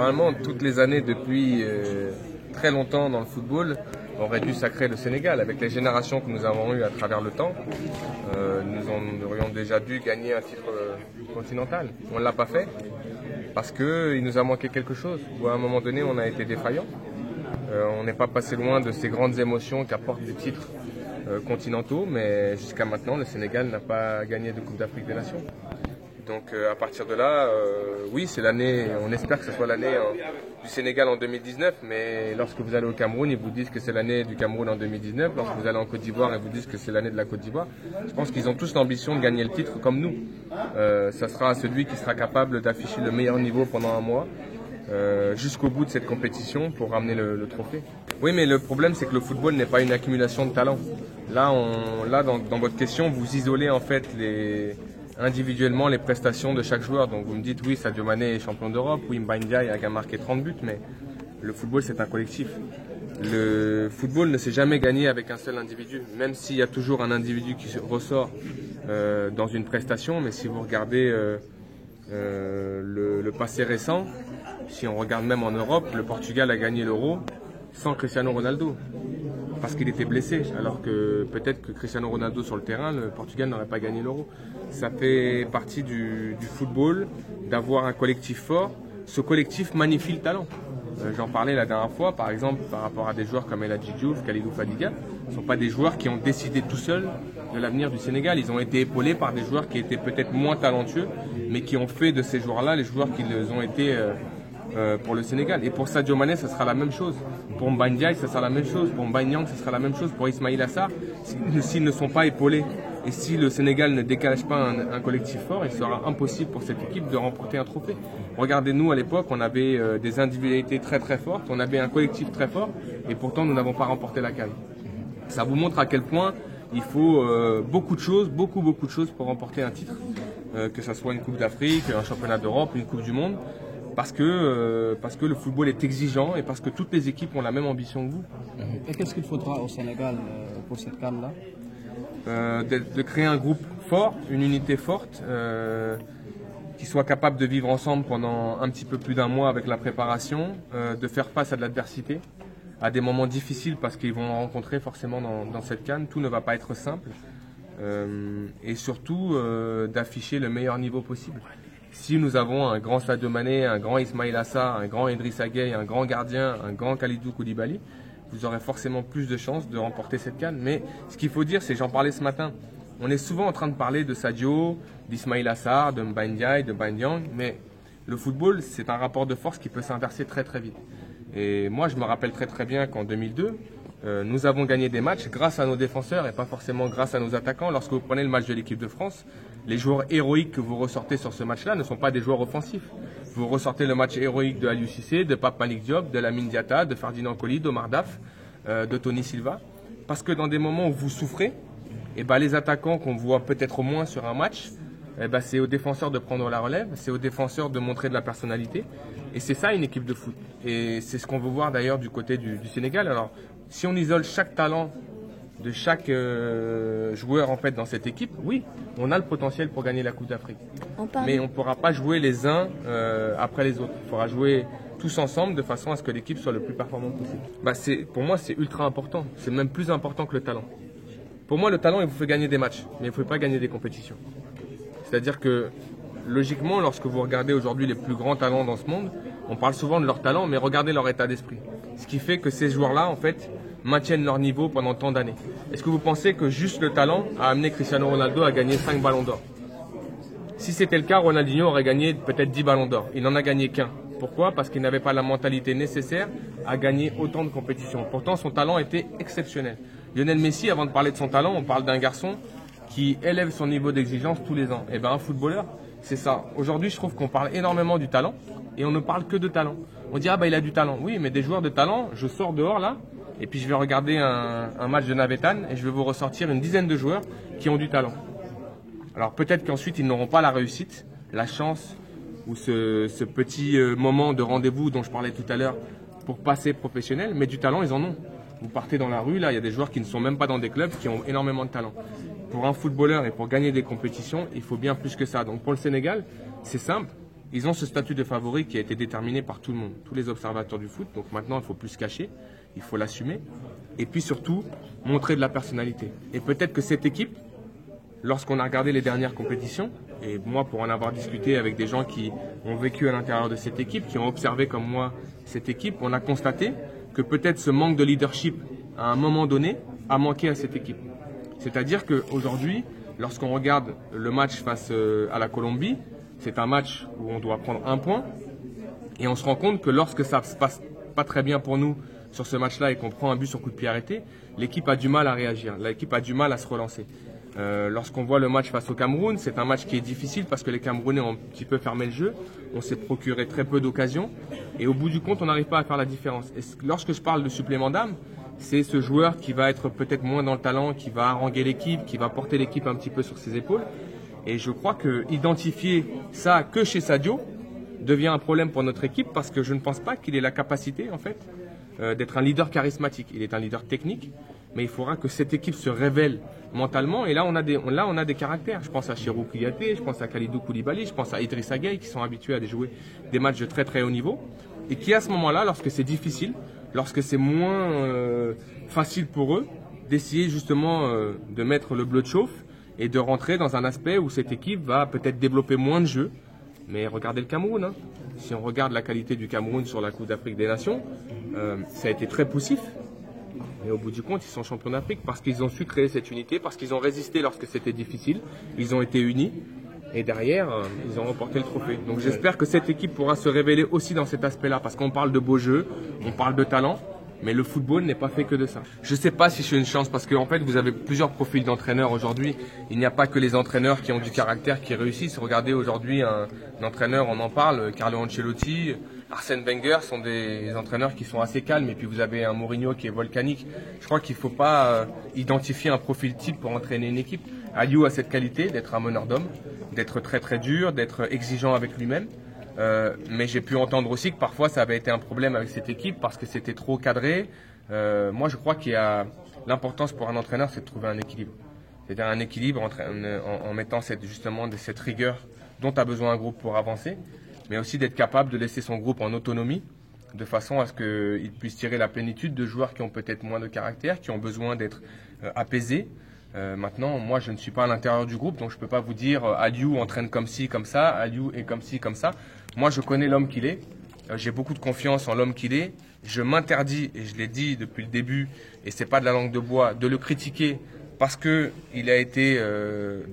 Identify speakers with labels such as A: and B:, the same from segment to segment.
A: normalement, toutes les années depuis très longtemps dans le football, aurait dû sacrer le Sénégal. Avec les générations que nous avons eues à travers le temps, nous aurions déjà dû gagner un titre continental. On ne l'a pas fait parce qu'il nous a manqué quelque chose. Ou à un moment donné, on a été défaillant. On n'est pas passé loin de ces grandes émotions qu'apportent des titres continentaux, mais jusqu'à maintenant, le Sénégal n'a pas gagné de Coupe d'Afrique des Nations. Donc à partir de là, oui, c'est l'année, on espère que ce soit l'année du Sénégal en 2019, mais lorsque vous allez au Cameroun, ils vous disent que c'est l'année du Cameroun en 2019, lorsque vous allez en Côte d'Ivoire, ils vous disent que c'est l'année de la Côte d'Ivoire. Je pense qu'ils ont tous l'ambition de gagner le titre comme nous. Ça sera celui qui sera capable d'afficher le meilleur niveau pendant un mois, jusqu'au bout de cette compétition pour ramener le trophée. Oui, mais le problème, c'est que le football n'est pas une accumulation de talents. Là, dans votre question, vous isolez en fait individuellement les prestations de chaque joueur. Donc vous me dites oui, Sadio Mané est champion d'Europe, oui, Mbaye Ndiaye a marqué 30 buts, mais le football c'est un collectif. Le football ne s'est jamais gagné avec un seul individu, même s'il y a toujours un individu qui ressort dans une prestation, mais si vous regardez le passé récent, si on regarde même en Europe, le Portugal a gagné l'Euro sans Cristiano Ronaldo. Parce qu'il était blessé, alors que peut-être que Cristiano Ronaldo sur le terrain, le Portugal n'aurait pas gagné l'Euro. Ça fait partie du football, d'avoir un collectif fort. Ce collectif magnifie le talent. J'en parlais la dernière fois, par exemple, par rapport à des joueurs comme El Hadji Diouf, Kalidou Fadiga. Ce ne sont pas des joueurs qui ont décidé tout seuls de l'avenir du Sénégal. Ils ont été épaulés par des joueurs qui étaient peut-être moins talentueux, mais qui ont fait de ces joueurs-là les joueurs qu'ils ont été pour le Sénégal. Et pour Sadio Mané, ça sera la même chose. Pour Mbaye Ndiaye, ça sera la même chose. Pour Mbaye Niang, ça sera la même chose. Pour Ismaïla Sarr, s'ils ne sont pas épaulés et si le Sénégal ne dégage pas un collectif fort, il sera impossible pour cette équipe de remporter un trophée. Regardez-nous, à l'époque, on avait des individualités très très fortes, on avait un collectif très fort et pourtant nous n'avons pas remporté la CAN. Ça vous montre à quel point il faut beaucoup de choses pour remporter un titre, que ce soit une Coupe d'Afrique, un championnat d'Europe, une Coupe du Monde. Parce que le football est exigeant et parce que toutes les équipes ont la même ambition que vous.
B: Et qu'est-ce qu'il faudra au Sénégal pour cette CAN-là?
A: De créer un groupe fort, une unité forte, qui soit capable de vivre ensemble pendant un petit peu plus d'un mois avec la préparation, de faire face à de l'adversité, à des moments difficiles parce qu'ils vont rencontrer forcément dans cette CAN. Tout ne va pas être simple. Et surtout d'afficher le meilleur niveau possible. Si nous avons un grand Sadio Mané, un grand Ismaïla Sarr, un grand Idrissa Gueye, un grand gardien, un grand Kalidou Koulibaly, vous aurez forcément plus de chances de remporter cette CAN. Mais ce qu'il faut dire, c'est, j'en parlais ce matin, on est souvent en train de parler de Sadio, d'Ismaïla Sarr, de Mbaye Ndiaye, de Mbaye Niang, mais le football, c'est un rapport de force qui peut s'inverser très très vite. Et moi, je me rappelle très très bien qu'en 2002, nous avons gagné des matchs grâce à nos défenseurs et pas forcément grâce à nos attaquants. Lorsque vous prenez le match de l'équipe de France, les joueurs héroïques que vous ressortez sur ce match-là ne sont pas des joueurs offensifs. Vous ressortez le match héroïque de Aliou Cissé, de Pape Malick Diop, de Lamine Diatta, de Ferdinand Coly, d'Omar Daf, de Tony Silva. Parce que dans des moments où vous souffrez, les attaquants qu'on voit peut-être moins sur un match, c'est aux défenseurs de prendre la relève, c'est aux défenseurs de montrer de la personnalité. Et c'est ça une équipe de foot. Et c'est ce qu'on veut voir d'ailleurs du côté du Sénégal. Alors, si on isole chaque talent de chaque joueur en fait dans cette équipe, oui, on a le potentiel pour gagner la Coupe d'Afrique. Mais on ne pourra pas jouer les uns après les autres. Il faudra jouer tous ensemble de façon à ce que l'équipe soit le plus performante possible. Pour moi, c'est ultra important. C'est même plus important que le talent. Pour moi, le talent, il vous fait gagner des matchs, mais il ne faut pas gagner des compétitions. C'est-à-dire que, logiquement, lorsque vous regardez aujourd'hui les plus grands talents dans ce monde, on parle souvent de leur talent, mais regardez leur état d'esprit. Ce qui fait que ces joueurs-là, en fait, maintiennent leur niveau pendant tant d'années. Est-ce que vous pensez que juste le talent a amené Cristiano Ronaldo à gagner 5 ballons d'or? Si c'était le cas, Ronaldinho aurait gagné peut-être 10 ballons d'or. Il n'en a gagné qu'un. Pourquoi? Parce qu'il n'avait pas la mentalité nécessaire à gagner autant de compétitions. Pourtant, son talent était exceptionnel. Lionel Messi, avant de parler de son talent, on parle d'un garçon qui élève son niveau d'exigence tous les ans. Et bien un footballeur, c'est ça. Aujourd'hui, je trouve qu'on parle énormément du talent et on ne parle que de talent. On dit, il a du talent. Oui, mais des joueurs de talent, je sors dehors là, et puis je vais regarder un match de Navetan et je vais vous ressortir une dizaine de joueurs qui ont du talent. Alors peut-être qu'ensuite, ils n'auront pas la réussite, la chance ou ce petit moment de rendez-vous dont je parlais tout à l'heure pour passer professionnel, mais du talent, ils en ont. Vous partez dans la rue, là, il y a des joueurs qui ne sont même pas dans des clubs, qui ont énormément de talent. Pour un footballeur et pour gagner des compétitions, il faut bien plus que ça. Donc pour le Sénégal, c'est simple. ils ont ce statut de favori qui a été déterminé par tout le monde, tous les observateurs du foot. Donc maintenant, il ne faut plus se cacher, il faut l'assumer. Et puis surtout, montrer de la personnalité. Et peut-être que cette équipe, lorsqu'on a regardé les dernières compétitions, et moi pour en avoir discuté avec des gens qui ont vécu à l'intérieur de cette équipe, qui ont observé comme moi cette équipe, on a constaté que peut-être ce manque de leadership à un moment donné a manqué à cette équipe. C'est-à-dire qu'aujourd'hui, lorsqu'on regarde le match face à la Colombie, c'est un match où on doit prendre un point et on se rend compte que lorsque ça se passe pas très bien pour nous sur ce match-là et qu'on prend un but sur coup de pied arrêté, l'équipe a du mal à réagir, l'équipe a du mal à se relancer. Lorsqu'on voit le match face au Cameroun, c'est un match qui est difficile parce que les Camerounais ont un petit peu fermé le jeu, on s'est procuré très peu d'occasions et au bout du compte, on n'arrive pas à faire la différence. Et lorsque je parle de supplément d'âme, c'est ce joueur qui va être peut-être moins dans le talent, qui va haranguer l'équipe, qui va porter l'équipe un petit peu sur ses épaules. Et je crois que identifier ça que chez Sadio devient un problème pour notre équipe parce que je ne pense pas qu'il ait la capacité en fait d'être un leader charismatique. Il est un leader technique, mais il faudra que cette équipe se révèle mentalement. Et là, on a des caractères. Je pense à Cheikhou Kouyaté, je pense à Kalidou Koulibaly, je pense à Idrissa Gueye qui sont habitués à jouer des matchs de très très haut niveau et qui à ce moment-là, lorsque c'est difficile, lorsque c'est moins facile pour eux, d'essayer justement de mettre le bleu de chauffe et de rentrer dans un aspect où cette équipe va peut-être développer moins de jeux. Mais regardez le Cameroun. Hein. Si on regarde la qualité du Cameroun sur la Coupe d'Afrique des Nations, ça a été très poussif. Mais au bout du compte, ils sont champions d'Afrique parce qu'ils ont su créer cette unité, parce qu'ils ont résisté lorsque c'était difficile. Ils ont été unis. Et derrière, ils ont remporté le trophée. Donc j'espère que cette équipe pourra se révéler aussi dans cet aspect-là. Parce qu'on parle de beau jeu, on parle de talent. Mais le football n'est pas fait que de ça. Je ne sais pas si je suis une chance parce qu'en fait, vous avez plusieurs profils d'entraîneurs aujourd'hui. Il n'y a pas que les entraîneurs qui ont du caractère qui réussissent. Regardez aujourd'hui un entraîneur, on en parle, Carlo Ancelotti, Arsène Wenger sont des entraîneurs qui sont assez calmes. Et puis vous avez un Mourinho qui est volcanique. Je crois qu'il ne faut pas identifier un profil type pour entraîner une équipe. Aliou a cette qualité d'être un meneur d'hommes, d'être très très dur, d'être exigeant avec lui-même. Mais j'ai pu entendre aussi que parfois ça avait été un problème avec cette équipe parce que c'était trop cadré. Moi je crois qu'il y a l'importance pour un entraîneur, c'est de trouver un équilibre. C'est-à-dire un équilibre en mettant justement cette rigueur dont a besoin un groupe pour avancer, mais aussi d'être capable de laisser son groupe en autonomie de façon à ce qu'il puisse tirer la plénitude de joueurs qui ont peut-être moins de caractère, qui ont besoin d'être apaisés. Maintenant, moi je ne suis pas à l'intérieur du groupe, donc je ne peux pas vous dire Aliou entraîne comme ci, comme ça, Aliou est comme ci, comme ça. Moi je connais l'homme qu'il est, j'ai beaucoup de confiance en l'homme qu'il est. Je m'interdis, et je l'ai dit depuis le début, et c'est pas de la langue de bois, de le critiquer parce qu'il a été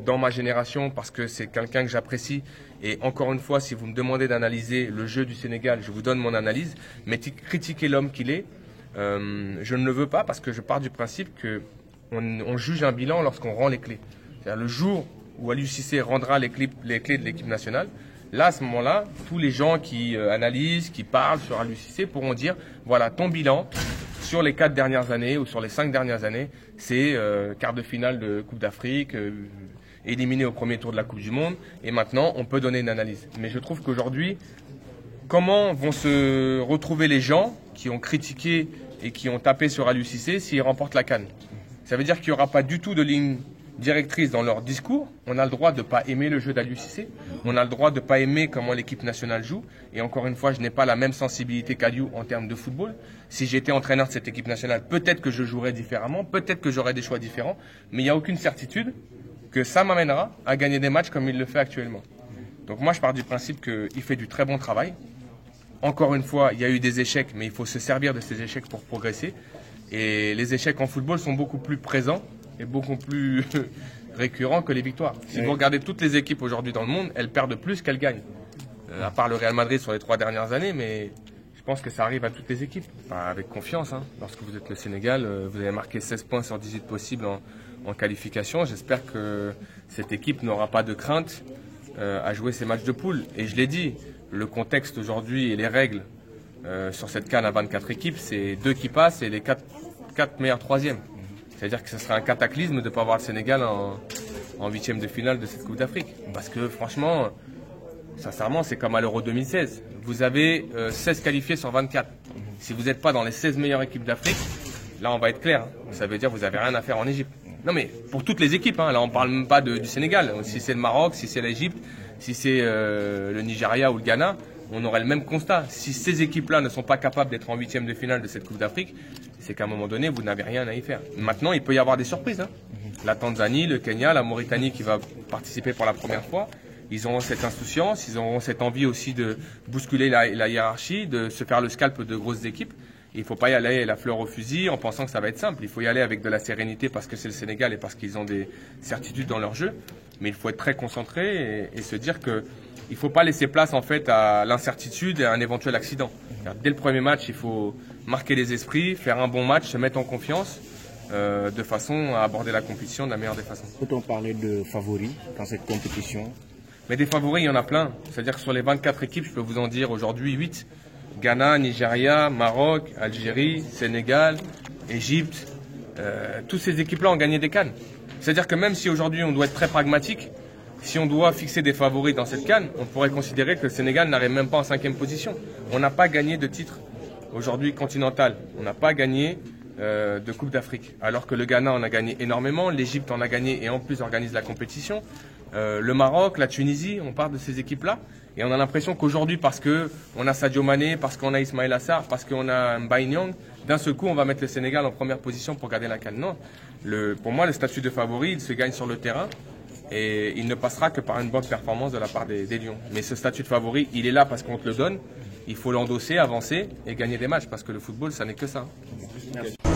A: dans ma génération, parce que c'est quelqu'un que j'apprécie. Et encore une fois, si vous me demandez d'analyser le jeu du Sénégal, je vous donne mon analyse, mais critiquer l'homme qu'il est, je ne le veux pas parce que je pars du principe que on juge un bilan lorsqu'on rend les clés. C'est-à-dire le jour où Aliou Cissé rendra les clés de l'équipe nationale, là, à ce moment-là, tous les gens qui analysent, qui parlent sur Aliou Cissé pourront dire, voilà, ton bilan sur les 4 dernières années ou sur les 5 dernières années, c'est quart de finale de Coupe d'Afrique, éliminé au premier tour de la Coupe du Monde, et maintenant, on peut donner une analyse. Mais je trouve qu'aujourd'hui, comment vont se retrouver les gens qui ont critiqué et qui ont tapé sur Aliou Cissé s'ils remportent la CAN? Ça veut dire qu'il n'y aura pas du tout de ligne directrice dans leur discours. On a le droit de ne pas aimer le jeu d'Aliou Cissé. On a le droit de ne pas aimer comment l'équipe nationale joue. Et encore une fois, je n'ai pas la même sensibilité qu'Aliou en termes de football. Si j'étais entraîneur de cette équipe nationale, peut-être que je jouerais différemment, peut-être que j'aurais des choix différents. Mais il n'y a aucune certitude que ça m'amènera à gagner des matchs comme il le fait actuellement. Donc moi, je pars du principe qu'il fait du très bon travail. Encore une fois, il y a eu des échecs, mais il faut se servir de ces échecs pour progresser. Et les échecs en football sont beaucoup plus présents et beaucoup plus récurrents que les victoires. Si vous regardez toutes les équipes aujourd'hui dans le monde, elles perdent plus qu'elles gagnent. À part le Real Madrid sur les 3 dernières années, mais je pense que ça arrive à toutes les équipes. Avec confiance, hein. Lorsque vous êtes le Sénégal, vous avez marqué 16 points sur 18 possibles en qualification. J'espère que cette équipe n'aura pas de crainte à jouer ces matchs de poule. Et je l'ai dit, le contexte aujourd'hui et les règles sur cette CAN à 24 équipes, c'est 2 qui passent et les 4 meilleurs troisièmes. C'est-à-dire que ce serait un cataclysme de ne pas avoir le Sénégal en 8e de finale de cette Coupe d'Afrique. Parce que franchement, sincèrement, c'est comme à l'Euro 2016. Vous avez 16 qualifiés sur 24. Si vous n'êtes pas dans les 16 meilleures équipes d'Afrique, là on va être clair. Ça veut dire que vous n'avez rien à faire en Égypte. Non mais pour toutes les équipes, hein, là on ne parle même pas du Sénégal. Si c'est le Maroc, si c'est l'Égypte, Si c'est le Nigeria ou le Ghana, on aurait le même constat. Si ces équipes-là ne sont pas capables d'être en 8e de finale de cette Coupe d'Afrique, c'est qu'à un moment donné, vous n'avez rien à y faire. Maintenant, il peut y avoir des surprises. Hein. La Tanzanie, le Kenya, la Mauritanie qui va participer pour la première fois, ils auront cette insouciance, ils auront cette envie aussi de bousculer la hiérarchie, de se faire le scalp de grosses équipes. Il ne faut pas y aller la fleur au fusil en pensant que ça va être simple. Il faut y aller avec de la sérénité parce que c'est le Sénégal et parce qu'ils ont des certitudes dans leur jeu. Mais il faut être très concentré et se dire qu'il ne faut pas laisser place en fait à l'incertitude et à un éventuel accident. Dès le premier match, il faut marquer les esprits, faire un bon match, se mettre en confiance de façon à aborder la compétition de la meilleure des façons.
C: Peut-on parler de favoris dans cette compétition?
A: Mais des favoris, il y en a plein. C'est-à-dire que sur les 24 équipes, je peux vous en dire aujourd'hui 8. Ghana, Nigeria, Maroc, Algérie, Sénégal, Égypte. Toutes ces équipes-là ont gagné des CAN. C'est-à-dire que même si aujourd'hui on doit être très pragmatique, si on doit fixer des favoris dans cette CAN, on pourrait considérer que le Sénégal n'arrive même pas en 5e position. On n'a pas gagné de titre aujourd'hui continental. On n'a pas gagné de Coupe d'Afrique. Alors que le Ghana en a gagné énormément, l'Égypte en a gagné et en plus organise la compétition. Le Maroc, la Tunisie, on parle de ces équipes-là. Et on a l'impression qu'aujourd'hui, parce qu'on a Sadio Mané, parce qu'on a Ismaïla Sarr, parce qu'on a Mbaye Niang, d'un seul coup, on va mettre le Sénégal en première position pour garder la CAN. Non. Pour moi, le statut de favori, il se gagne sur le terrain et il ne passera que par une bonne performance de la part des Lions. Mais ce statut de favori, il est là parce qu'on te le donne. Il faut l'endosser, avancer et gagner des matchs parce que le football, ça n'est que ça.
C: Merci.